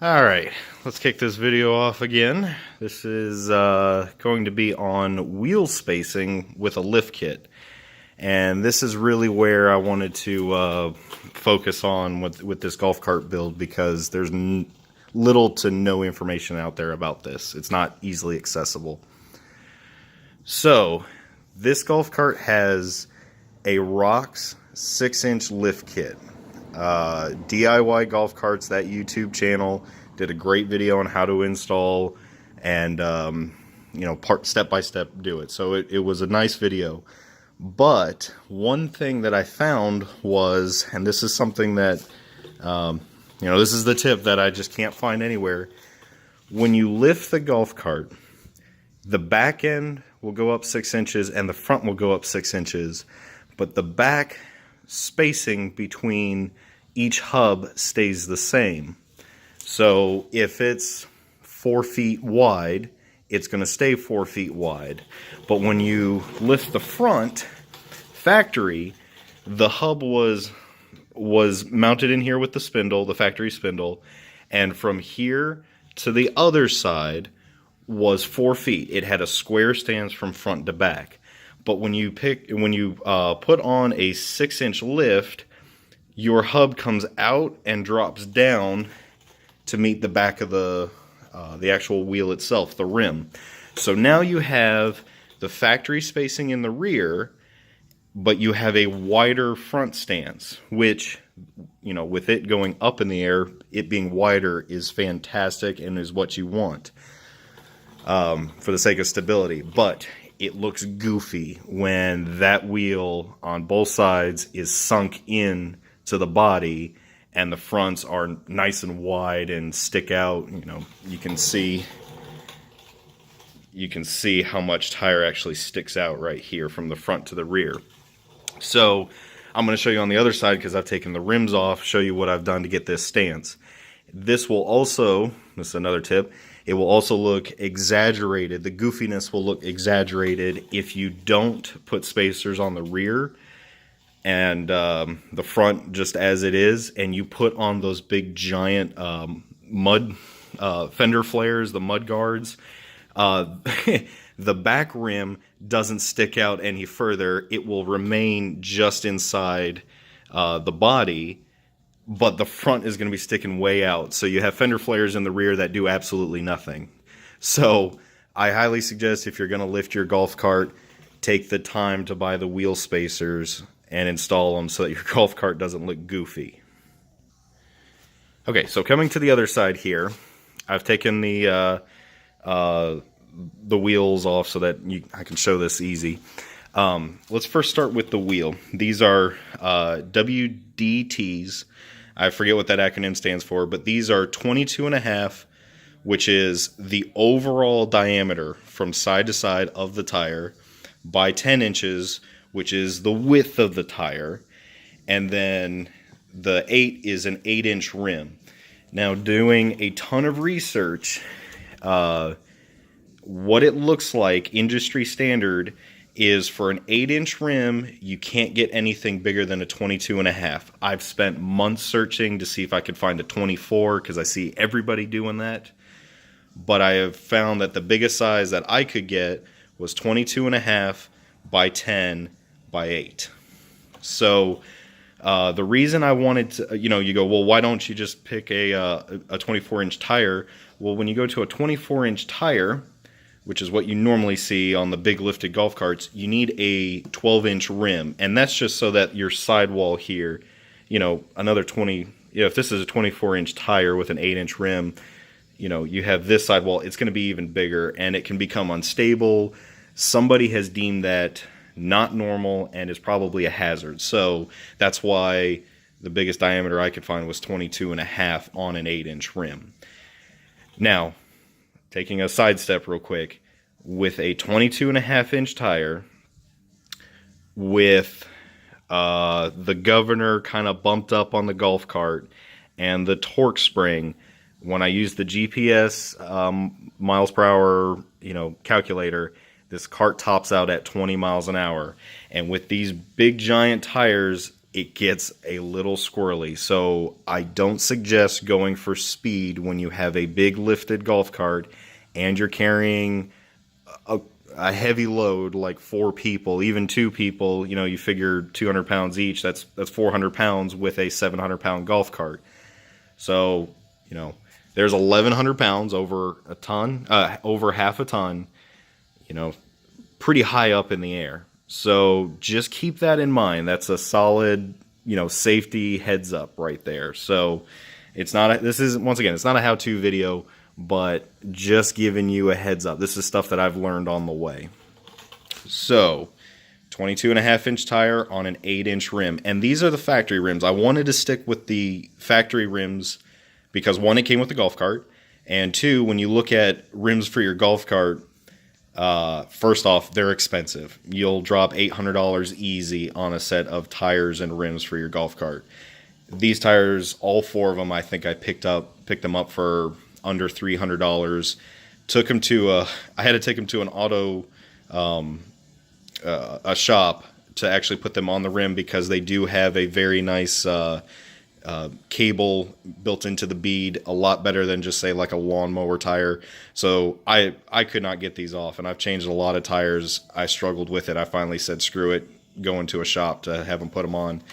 Alright, let's kick this video off again. This is going to be on wheel spacing with a lift kit. And this is really where I wanted to focus on with this golf cart build, because there's little to no information out there about this. It's not easily accessible. So, this golf cart has a ROX 6-inch lift kit. DIY Golf Carts, that YouTube channel, did a great video on how to install and step by step do it. So it was a nice video. But one thing that I found was, and this is something that this is the tip that I just can't find anywhere. When you lift the golf cart, the back end will go up 6 inches and the front will go up 6 inches, but the back spacing between each hub stays the same. So if it's 4 feet wide, it's going to stay 4 feet wide. But when you lift the front, factory, the hub was mounted in here with the spindle, the factory spindle, and from here to the other side was 4 feet. It had a square stance from front to back. But when you put on a 6-inch lift, your hub comes out and drops down to meet the back of the actual wheel itself, the rim. So now you have the factory spacing in the rear, but you have a wider front stance, which, with it going up in the air, it being wider is fantastic and is what you want for the sake of stability. But it looks goofy when that wheel on both sides is sunk in to the body and the fronts are nice and wide and stick out. You can see how much tire actually sticks out right here from the front to the rear. So I'm going to show you on the other side, because I've taken the rims off, show you what I've done to get this stance. This is another tip, it will also look exaggerated. The goofiness will look exaggerated if you don't put spacers on the rear and the front just as it is, and you put on those big giant mud fender flares, the mud guards. The back rim doesn't stick out any further. It will remain just inside the body, but the front is going to be sticking way out. So you have fender flares in the rear that do absolutely nothing. So I highly suggest, if you're going to lift your golf cart, take the time to buy the wheel spacers and install them so that your golf cart doesn't look goofy. Okay, so coming to the other side here, I've taken the wheels off so that I can show this easy. Let's first start with the wheel. These are WDTs. I forget what that acronym stands for, but these are 22.5, which is the overall diameter from side to side of the tire, by 10 inches, which is the width of the tire, and then the 8 is an 8-inch rim. Now, doing a ton of research, what it looks like, industry standard, is for an 8-inch rim, you can't get anything bigger than a 22.5. I've spent months searching to see if I could find a 24, because I see everybody doing that. But I have found that the biggest size that I could get was 22.5 by 10 by 8. So the reason I wanted to, you go, well, why don't you just pick a 24-inch tire? Well, when you go to a 24-inch tire, which is what you normally see on the big lifted golf carts, you need a 12-inch rim. And that's just so that your sidewall here, another 20, if this is a 24-inch tire with an 8-inch rim, you have this sidewall, it's going to be even bigger, and it can become unstable. Somebody has deemed that not normal and is probably a hazard. So that's why the biggest diameter I could find was 22.5 on an 8-inch rim. Now, taking a sidestep real quick, with a 22.5-inch tire, with the governor kind of bumped up on the golf cart, and the torque spring, when I use the GPS miles per hour calculator, this cart tops out at 20 miles an hour. And with these big giant tires, it gets a little squirrely. So I don't suggest going for speed when you have a big lifted golf cart and you're carrying a heavy load, like 4 people, even 2 people. You know, you figure 200 pounds each, that's 400 pounds with a 700-pound golf cart. So, you know, there's 1,100 pounds, over a ton, over half a ton, you know, pretty high up in the air. So just keep that in mind. That's a solid, you know, safety heads up right there. So it's not, this is, once again, it's not a how-to video, but just giving you a heads up. This is stuff that I've learned on the way. So 22.5-inch tire on an 8-inch rim. And these are the factory rims. I wanted to stick with the factory rims because, one, it came with the golf cart, and 2, when you look at rims for your golf cart, first off, they're expensive. You'll drop $800 easy on a set of tires and rims for your golf cart. These tires, all 4 of them, I think I picked them up for under $300. Took them to I had to take them to an auto a shop to actually put them on the rim, because they do have a very nice cable built into the bead, a lot better than just, say, like a lawnmower tire. So I could not get these off, and I've changed a lot of tires. I struggled with it. I finally said screw it, going to a shop to have them put them on,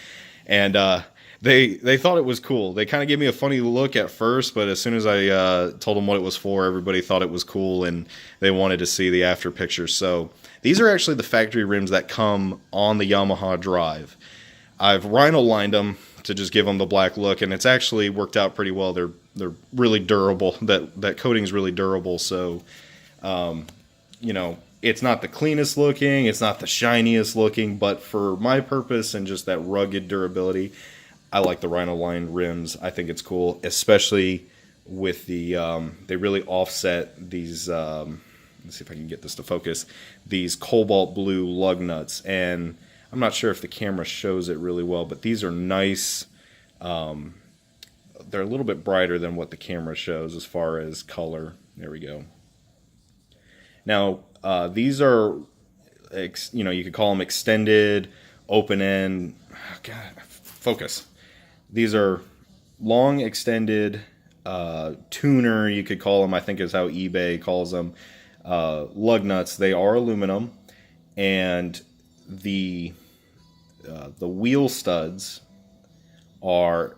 and they thought it was cool. They kind of gave me a funny look at first, but as soon as I told them what it was for, everybody thought it was cool, and they wanted to see the after pictures. So these are actually the factory rims that come on the Yamaha Drive. I've rhino lined them to just give them the black look, and it's actually worked out pretty well. They're really durable. That coating's really durable. So, you know, it's not the cleanest looking, it's not the shiniest looking, but for my purpose and just that rugged durability, I like the rhino lined rims. I think it's cool, especially with the they really offset these. Let's see if I can get this to focus. These cobalt blue lug nuts, and I'm not sure if the camera shows it really well, but these are nice. They're a little bit brighter than what the camera shows as far as color. There we go. Now, these are, you know, you could call them extended, open end. Oh, God, focus. These are long extended tuner, you could call them, I think is how eBay calls them, lug nuts. They are aluminum, and the wheel studs are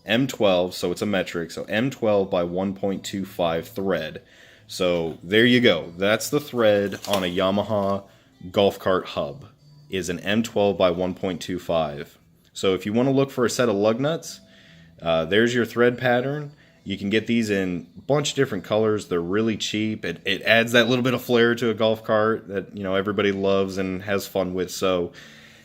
M12, so it's a metric, so M12 by 1.25 thread. So there you go. That's the thread on a Yamaha golf cart hub, is an M12 by 1.25. So if you want to look for a set of lug nuts, there's your thread pattern. You can get these in a bunch of different colors. They're really cheap. It adds that little bit of flair to a golf cart that, you know, everybody loves and has fun with. So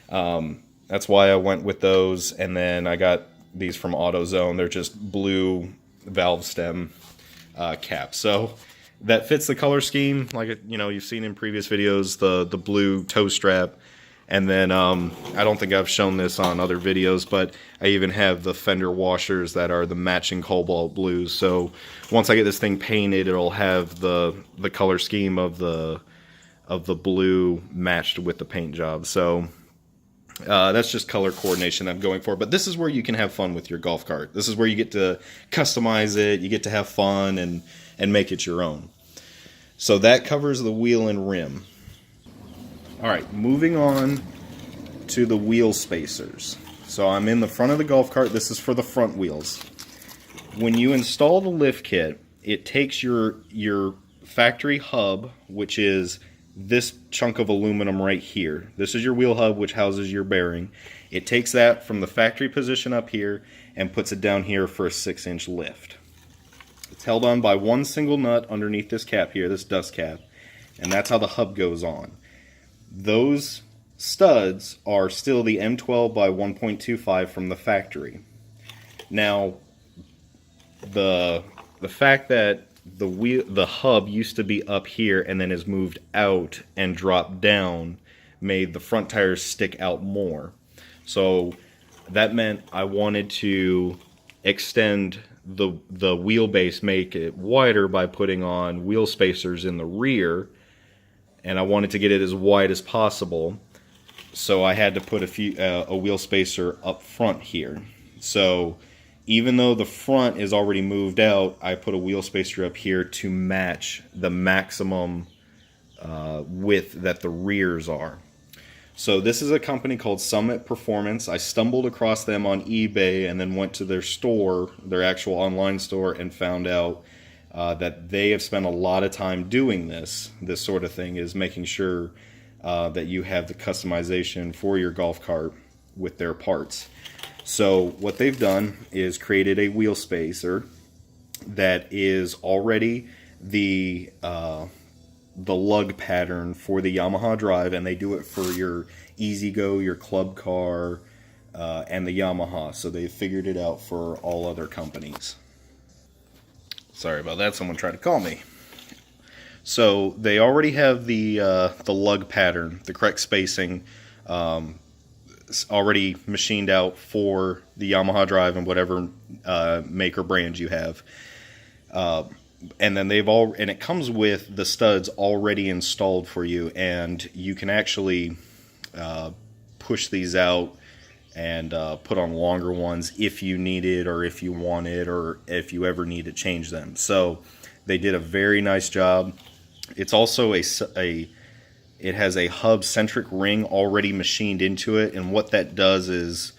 that's why I went with those. And then I got these from AutoZone. They're just blue valve stem caps. So that fits the color scheme, like, you know, you've seen in previous videos, the blue toe strap. And then I don't think I've shown this on other videos, but I even have the fender washers that are the matching cobalt blues. So once I get this thing painted, it'll have the color scheme of the blue matched with the paint job. So that's just color coordination I'm going for. But this is where you can have fun with your golf cart. This is where you get to customize it. You get to have fun and make it your own. So that covers the wheel and rim. All right, moving on to the wheel spacers. So I'm in the front of the golf cart. This is for the front wheels. When you install the lift kit, it takes your factory hub, which is this chunk of aluminum right here. This is your wheel hub, which houses your bearing. It takes that from the factory position up here and puts it down here for a 6-inch lift. It's held on by one single nut underneath this cap here, this dust cap, and that's how the hub goes on. Those studs are still the M12 by 1.25 from the factory. Now, the fact that the hub used to be up here and then has moved out and dropped down made the front tires stick out more. So that meant I wanted to extend the wheelbase, make it wider by putting on wheel spacers in the rear, and I wanted to get it as wide as possible. So I had to put a wheel spacer up front here. So even though the front is already moved out, I put a wheel spacer up here to match the maximum width that the rears are. So this is a company called Summit Performance. I stumbled across them on eBay and then went to their store, their actual online store, and found out that they have spent a lot of time doing this sort of thing, is making sure that you have the customization for your golf cart with their parts. So what they've done is created a wheel spacer that is already the lug pattern for the Yamaha Drive, and they do it for your Easy Go, your Club Car, and the Yamaha. So they figured it out for all other companies. Sorry about that, someone tried to call me. So they already have the lug pattern, the correct spacing, already machined out for the Yamaha Drive and whatever make or brand you have. And then and it comes with the studs already installed for you, and you can actually push these out and put on longer ones if you need it, or if you want it, or if you ever need to change them. So they did a very nice job. It's also it has a hub centric ring already machined into it, and what that does is,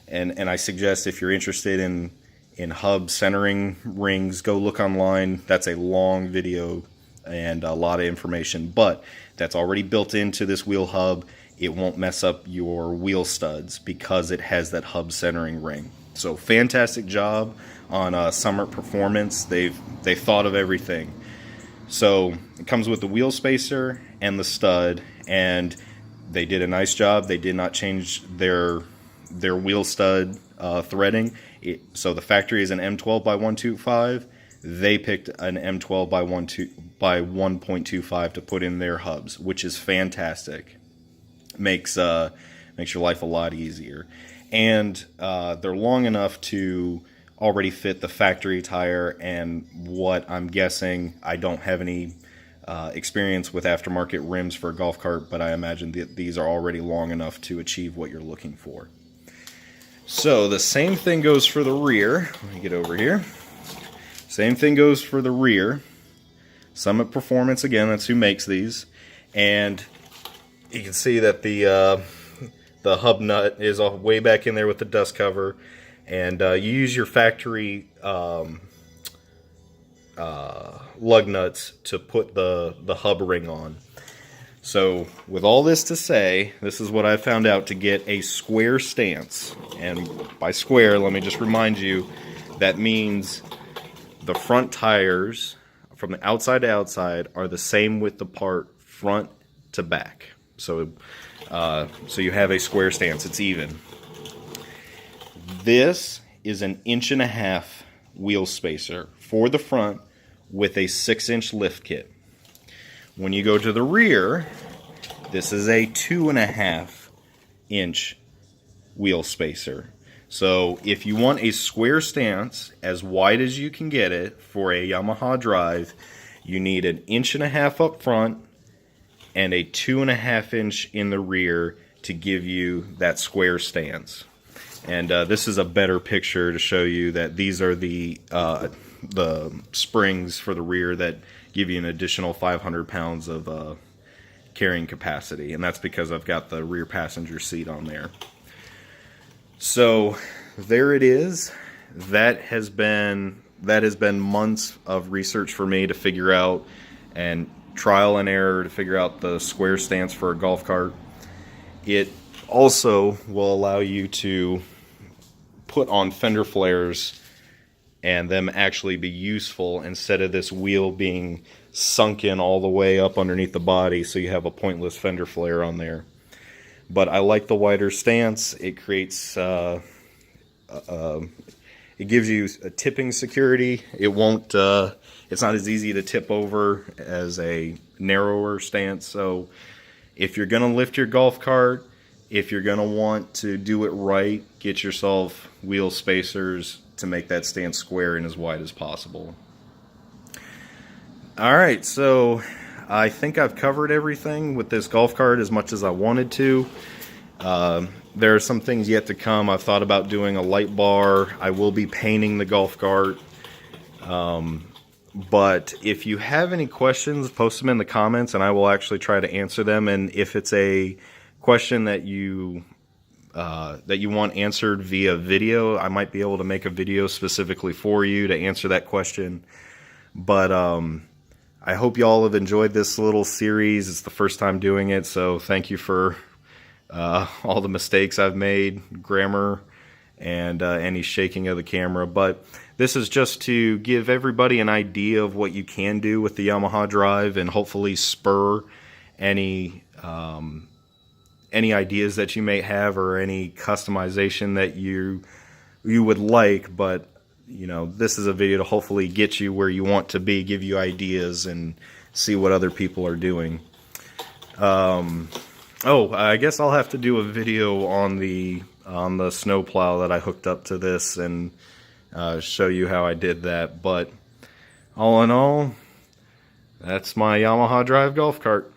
and I suggest if you're interested in hub centering rings, go look online. That's a long video and a lot of information, but that's already built into this wheel hub. It won't mess up your wheel studs because it has that hub centering ring. So fantastic job on Summit Performance. They've thought of everything. So it comes with the wheel spacer and the stud, and they did a nice job. They did not change their wheel stud threading. So the factory is an M12 by 125. They picked an M12 by 1.25 to put in their hubs, which is fantastic. Makes your life a lot easier. And they're long enough to already fit the factory tire, and what I'm guessing, I don't have any experience with aftermarket rims for a golf cart, but I imagine that these are already long enough to achieve what you're looking for. So the same thing goes for the rear. Let me get over here. Same thing goes for the rear. Summit Performance, again, that's who makes these. And you can see that the hub nut is way back in there with the dust cover. And you use your factory lug nuts to put the hub ring on. So with all this to say, this is what I found out to get a square stance. And by square, let me just remind you, that means the front tires from the outside to outside are the same width apart front to back. So you have a square stance. It's even. This is an 1.5 inch wheel spacer for the front with a 6-inch lift kit. When you go to the rear, this is a 2.5 inch wheel spacer. So if you want a square stance as wide as you can get it for a Yamaha Drive, you need an 1.5 inch up front and a 2.5 inch in the rear to give you that square stance. And this is a better picture to show you that these are the springs for the rear that give you an additional 500 pounds of carrying capacity, and that's because I've got the rear passenger seat on there. So there it is. That has been months of research for me to figure out, and trial and error to figure out the square stance for a golf cart. It also will allow you to put on fender flares and them actually be useful instead of this wheel being sunken all the way up underneath the body, so you have a pointless fender flare on there. But I like the wider stance. It creates it gives you a tipping security. It won't it's not as easy to tip over as a narrower stance. So if you're gonna lift your golf cart, if you're gonna want to do it right, get yourself wheel spacers to make that stance square and as wide as possible. Alright, so I think I've covered everything with this golf cart as much as I wanted to. There are some things yet to come. I've thought about doing a light bar. I will be painting the golf cart. But if you have any questions, post them in the comments and I will actually try to answer them. And if it's a question that you want answered via video, I might be able to make a video specifically for you to answer that question. But I hope y'all have enjoyed this little series. It's the first time doing it, so thank you for all the mistakes I've made, grammar, and any shaking of the camera. But this is just to give everybody an idea of what you can do with the Yamaha Drive and hopefully spur any ideas that you may have or any customization that you would like. But you know, this is a video to hopefully get you where you want to be, give you ideas, and see what other people are doing. Oh, I guess I'll have to do a video on the snowplow that I hooked up to this and show you how I did that. But all in all, that's my Yamaha Drive golf cart.